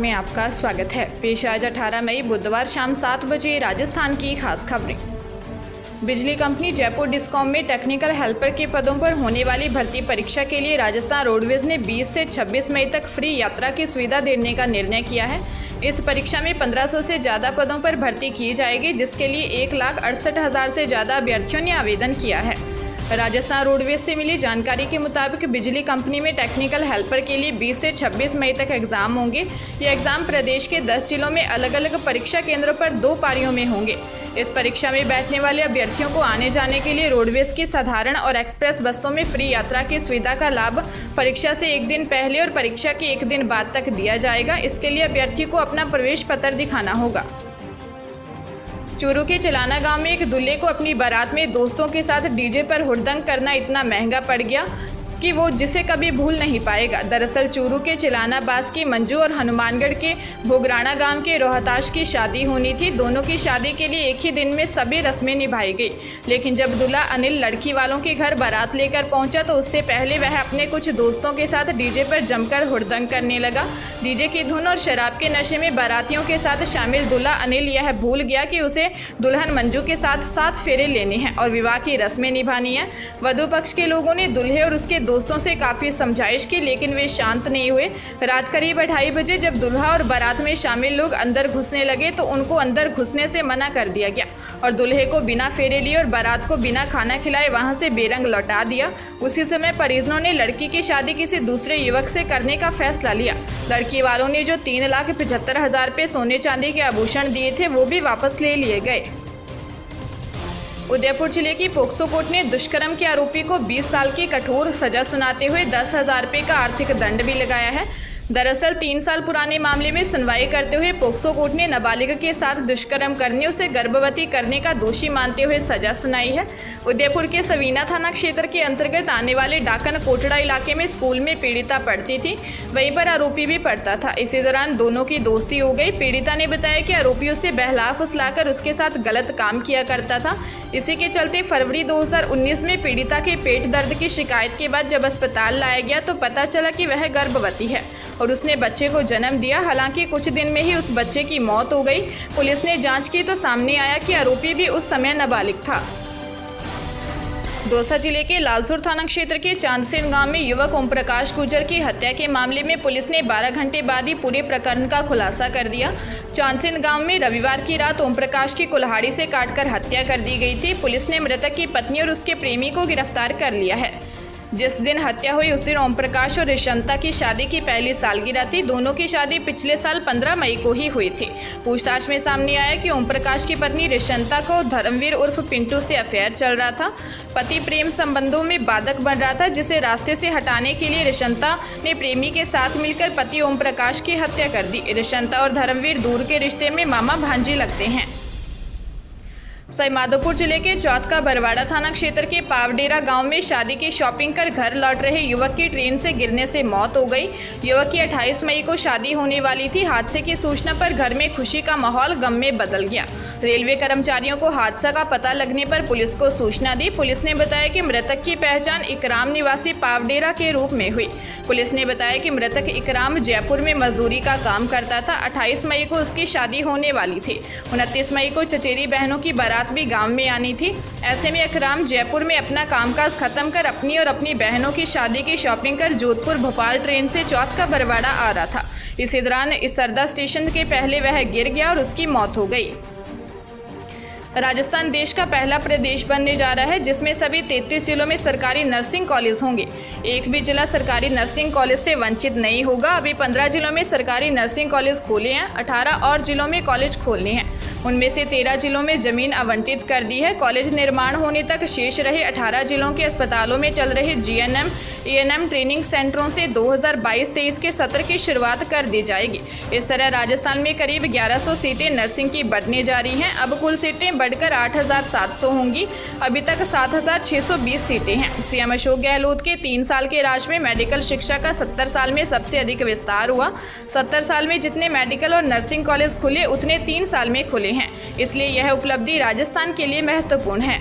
में आपका स्वागत है। पेश आज 18 मई बुधवार शाम 7 बजे राजस्थान की खास खबरें। बिजली कंपनी जयपुर डिस्कॉम में टेक्निकल हेल्पर के पदों पर होने वाली भर्ती परीक्षा के लिए राजस्थान रोडवेज ने 20 से 26 मई तक फ्री यात्रा की सुविधा देने का निर्णय किया है। इस परीक्षा में 1500 से ज़्यादा पदों पर भर्ती की जाएगी, जिसके लिए 1,68,000 से ज़्यादा अभ्यर्थियों ने आवेदन किया है। राजस्थान रोडवेज से मिली जानकारी के मुताबिक बिजली कंपनी में टेक्निकल हेल्पर के लिए 20 से 26 मई तक एग्जाम होंगे। ये एग्जाम प्रदेश के 10 जिलों में अलग अलग परीक्षा केंद्रों पर 2 पारियों में होंगे। इस परीक्षा में बैठने वाले अभ्यर्थियों को आने जाने के लिए रोडवेज की साधारण और एक्सप्रेस बसों में फ्री यात्रा की सुविधा का लाभ परीक्षा से 1 दिन पहले और परीक्षा के 1 दिन बाद तक दिया जाएगा। इसके लिए अभ्यर्थी को अपना प्रवेश पत्र दिखाना होगा। चूरू के चलाना गांव में एक दूल्हे को अपनी बारात में दोस्तों के साथ डीजे पर हुड़दंग करना इतना महंगा पड़ गया कि वो जिसे कभी भूल नहीं पाएगा। दरअसल चूरू के चिलाना बास की मंजू और हनुमानगढ़ के भोगराना गांव के रोहताश की शादी होनी थी। दोनों की शादी के लिए एक ही दिन में सभी रस्में निभाई गई, लेकिन जब दूल्हा अनिल लड़की वालों के घर बारात लेकर पहुंचा तो उससे पहले वह अपने कुछ दोस्तों के साथ डीजे पर जमकर हुड़दंग करने लगा। डीजे की धुन और शराब के नशे में बारातियों के साथ शामिल दूल्हा अनिल यह भूल गया कि उसे दुल्हन मंजू के साथ 7 फेरे लेने हैं और विवाह की रस्में निभानी है। वधू पक्ष के लोगों ने दूल्हे और उसके दोस्तों से काफी समझाइश की, लेकिन वे शांत नहीं हुए। रात करीब 2:30 बजे जब दूल्हा और बारात में शामिल लोग अंदर घुसने लगे तो उनको अंदर घुसने से मना कर दिया गया और दूल्हे को बिना फेरे लिए और बारात को बिना खाना खिलाए वहां से बेरंग लौटा दिया। उसी समय परिजनों ने लड़की की शादी किसी दूसरे युवक से करने का फैसला लिया। लड़की वालों ने जो 3,75,000 रुपये सोने चांदी के आभूषण दिए थे वो भी वापस ले लिए गए। उदयपुर जिले की पोक्सो कोर्ट ने दुष्कर्म के आरोपी को 20 साल की कठोर सजा सुनाते हुए 10,000 रुपये का आर्थिक दंड भी लगाया है। दरअसल 3 साल पुराने मामले में सुनवाई करते हुए पोक्सो कोर्ट ने नाबालिग के साथ दुष्कर्म करने, उसे गर्भवती करने का दोषी मानते हुए सजा सुनाई है। उदयपुर के सवीना थाना क्षेत्र के अंतर्गत आने वाले डाकन कोटड़ा इलाके में स्कूल में पीड़िता पढ़ती थी, वहीं पर आरोपी भी पढ़ता था। इसी दौरान दोनों की दोस्ती हो गई। पीड़िता ने बताया कि आरोपी उसे बहला फुसलाकर उसके साथ गलत काम किया करता था। इसी के चलते फरवरी 2019 में पीड़िता के पेट दर्द की शिकायत के बाद जब अस्पताल लाया गया तो पता चला कि वह गर्भवती है और उसने बच्चे को जन्म दिया। हालांकि कुछ दिन में ही उस बच्चे की मौत हो गई। पुलिस ने जांच की तो सामने आया कि आरोपी भी उस समय नाबालिग था। दौसा जिले के लालसोर थाना क्षेत्र के चांदसेन गांव में युवक ओम प्रकाश गुर्जर की हत्या के मामले में पुलिस ने 12 घंटे बाद ही पूरे प्रकरण का खुलासा कर दिया। चांदसेन गांव में रविवार की रात ओम प्रकाश की कुल्हाड़ी से काटकर हत्या कर दी गई थी। पुलिस ने मृतक की पत्नी और उसके प्रेमी को गिरफ्तार कर लिया है। जिस दिन हत्या हुई उस दिन ओम प्रकाश और रिशंता की शादी की पहली सालगिरह थी। दोनों की शादी पिछले साल 15 मई को ही हुई थी। पूछताछ में सामने आया कि ओम प्रकाश की पत्नी रिशंता को धर्मवीर उर्फ पिंटू से अफेयर चल रहा था। पति प्रेम संबंधों में बाधक बन रहा था, जिसे रास्ते से हटाने के लिए रिशंता ने प्रेमी के साथ मिलकर पति ओम प्रकाश की हत्या कर दी। रिशंता और धर्मवीर दूर के रिश्ते में मामा भांजी लगते हैं। सवाईमाधोपुर जिले के चौथ का बरवाड़ा थाना क्षेत्र के पावडेरा गांव में शादी की शॉपिंग कर घर लौट रहे युवक की ट्रेन से गिरने से मौत हो गई। युवक की 28 मई को शादी होने वाली थी। हादसे की सूचना पर घर में खुशी का माहौल गम में बदल गया। रेलवे कर्मचारियों को हादसा का पता लगने पर पुलिस को सूचना दी। पुलिस ने बताया कि मृतक की पहचान इकराम निवासी पावडेरा के रूप में हुई। पुलिस ने बताया कि मृतक इकराम जयपुर में मजदूरी का काम करता था। 28 मई को उसकी शादी होने वाली थी। 29 मई को चचेरी बहनों की बारात भी गांव में आनी थी। ऐसे में इकराम जयपुर में अपना कामकाज खत्म कर अपनी और अपनी बहनों की शादी की शॉपिंग कर जोधपुर भोपाल ट्रेन से चौथ का बरवाड़ा आ रहा था। इसी दौरान इस सरदा स्टेशन के पहले वह गिर गया और उसकी मौत हो गई। राजस्थान देश का पहला प्रदेश बनने जा रहा है जिसमें सभी 33 जिलों में सरकारी नर्सिंग कॉलेज होंगे। एक भी जिला सरकारी नर्सिंग कॉलेज से वंचित नहीं होगा। अभी 15 जिलों में सरकारी नर्सिंग कॉलेज खोले हैं, 18 और जिलों में कॉलेज खोलने हैं। उनमें से 13 जिलों में जमीन आवंटित कर दी है। कॉलेज निर्माण होने तक शेष रहे 18 जिलों के अस्पतालों में चल रहे जीएनएम एएनएम ट्रेनिंग सेंटरों से 2022-23 के सत्र की शुरुआत कर दी जाएगी। इस तरह राजस्थान में करीब 1100 सीटें नर्सिंग की बढ़ने जा रही हैं। अब कुल सीटें बढ़कर 8,700 होंगी। अभी तक 7,620 सीटें हैं। सीएम अशोक गहलोत के 3 साल के राज में मेडिकल शिक्षा का 70 साल में सबसे अधिक विस्तार हुआ। 70 साल में जितने मेडिकल और नर्सिंग कॉलेज खुले उतने 3 साल में खुले हैं, इसलिए यह उपलब्धि राजस्थान के लिए महत्वपूर्ण है।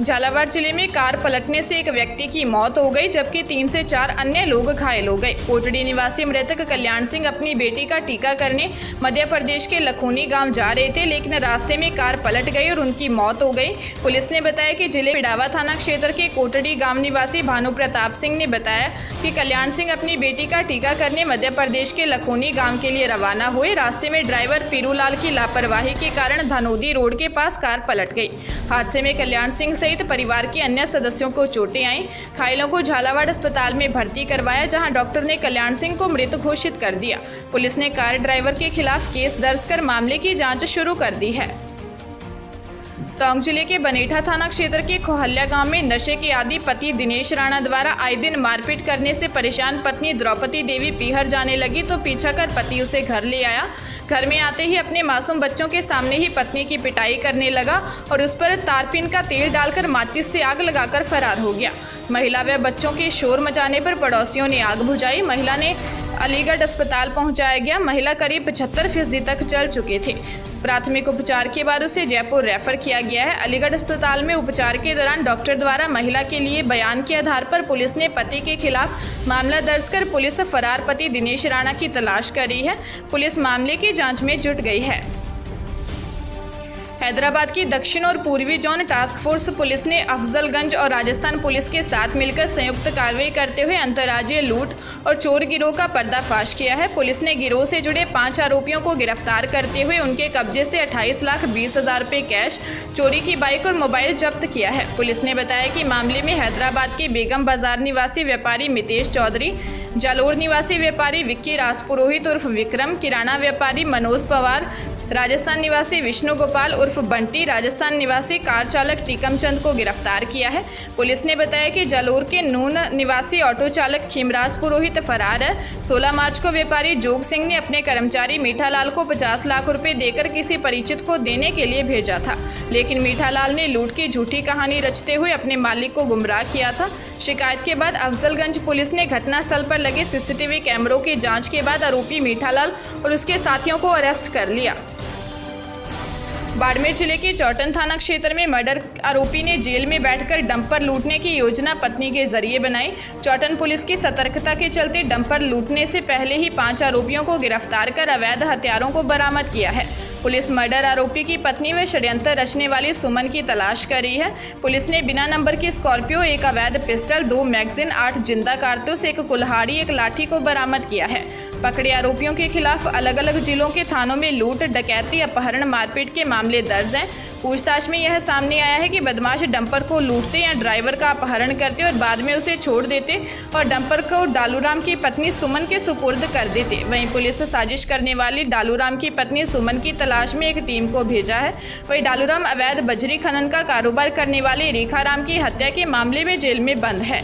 झालावाड़ जिले में कार पलटने से एक व्यक्ति की मौत हो गई, जबकि 3 से 4 अन्य लोग घायल हो गए। कोटड़ी निवासी मृतक कल्याण सिंह अपनी बेटी का टीका करने मध्य प्रदेश के लखोनी गांव जा रहे थे, लेकिन रास्ते में कार पलट गई और उनकी मौत हो गई। पुलिस ने बताया कि जिले पिड़ावा थाना क्षेत्र के कोटड़ी गांव निवासी भानु प्रताप सिंह ने बताया कि कल्याण सिंह अपनी बेटी का टीका करने मध्य प्रदेश के लखोनी गाँव के लिए रवाना हुए। रास्ते में ड्राइवर पीरूलाल की लापरवाही के कारण धनोदी रोड के पास कार पलट गई। हादसे में कल्याण सिंह सहित परिवार के अन्य सदस्यों को चोटें आईं। घायलों को झालावाड़ अस्पताल में भर्ती करवाया, जहां डॉक्टर ने कल्याण सिंह को मृत घोषित कर दिया। पुलिस ने कार ड्राइवर के खिलाफ केस दर्ज कर मामले की जांच शुरू कर दी है। टोंक जिले के बनेठा थाना क्षेत्र के खोहल्या गांव में नशे के आदी पति दिनेश राणा द्वारा आए दिन मारपीट करने से परेशान पत्नी द्रौपदी देवी पीहर जाने लगी तो पीछा कर पति उसे घर ले आया। घर में आते ही अपने मासूम बच्चों के सामने ही पत्नी की पिटाई करने लगा और उस पर तारपीन का तेल डालकर माचिस से आग लगाकर फरार हो गया। महिला व बच्चों के शोर मचाने पर पड़ोसियों ने आग बुझाई। महिला ने अलीगढ़ अस्पताल पहुंचाया गया। महिला करीब 75% तक जल चुके थे। प्राथमिक उपचार के बाद उसे जयपुर रेफर किया गया है। अलीगढ़ अस्पताल में उपचार के दौरान डॉक्टर द्वारा महिला के लिए बयान के आधार पर पुलिस ने पति के खिलाफ मामला दर्ज कर पुलिस फरार पति दिनेश राणा की तलाश कर रही है। पुलिस मामले की जांच में जुट गई है। हैदराबाद की दक्षिण और पूर्वी जोन टास्क फोर्स पुलिस ने अफजलगंज और राजस्थान पुलिस के साथ मिलकर संयुक्त कार्रवाई करते हुए अंतर्राज्यीय लूट और चोर गिरोह का पर्दाफाश किया है। पुलिस ने गिरोह से जुड़े 5 आरोपियों को गिरफ्तार करते हुए उनके कब्जे से 28,20,000 रुपये कैश, चोरी की बाइक और मोबाइल जब्त किया है। पुलिस ने बताया कि मामले में हैदराबाद के बेगम बाजार निवासी व्यापारी मितेश चौधरी, जालोर निवासी व्यापारी विक्की राजपुरोहित उर्फ विक्रम, किराना व्यापारी मनोज पवार, राजस्थान निवासी विष्णु गोपाल उर्फ बंटी, राजस्थान निवासी कार चालक टीकम चंद को गिरफ्तार किया है। पुलिस ने बताया कि जालोर के नून निवासी ऑटो चालक खीमराज पुरोहित फरार है। 16 मार्च को व्यापारी जोग सिंह ने अपने कर्मचारी मीठालाल को 50 लाख रुपए देकर किसी परिचित को देने के लिए भेजा था, लेकिन मीठालाल ने लूट की झूठी कहानी रचते हुए अपने मालिक को गुमराह किया था। शिकायत के बाद अफजलगंज पुलिस ने घटनास्थल पर लगे सीसीटीवी कैमरों की जांच के बाद आरोपी मीठालाल और उसके साथियों को अरेस्ट कर लिया। बाड़मेर जिले के चौटन थाना क्षेत्र में मर्डर आरोपी ने जेल में बैठकर डंपर लूटने की योजना पत्नी के जरिए बनाई। चौटन पुलिस की सतर्कता के चलते डंपर लूटने से पहले ही 5 आरोपियों को गिरफ्तार कर अवैध हथियारों को बरामद किया है। पुलिस मर्डर आरोपी की पत्नी व षड्यंत्र रचने वाली सुमन की तलाश कर रही है। पुलिस ने बिना नंबर की स्कॉर्पियो, एक अवैध पिस्टल, 2 मैगजीन, 8 जिंदा कारतूस, एक कुल्हाड़ी, एक लाठी को बरामद किया है। पकड़े आरोपियों के खिलाफ अलग अलग जिलों के थानों में लूट, डकैती, अपहरण, मारपीट के मामले दर्ज हैं। पूछताछ में यह सामने आया है कि बदमाश डंपर को लूटते या ड्राइवर का अपहरण करते और बाद में उसे छोड़ देते और डंपर को डालूराम की पत्नी सुमन के सुपुर्द कर देते। वहीं पुलिस साजिश करने वाली डालूराम की पत्नी सुमन की तलाश में एक टीम को भेजा है। वहीं डालूराम अवैध बजरी खनन का कारोबार करने वाले रेखाराम की हत्या के मामले में जेल में बंद है।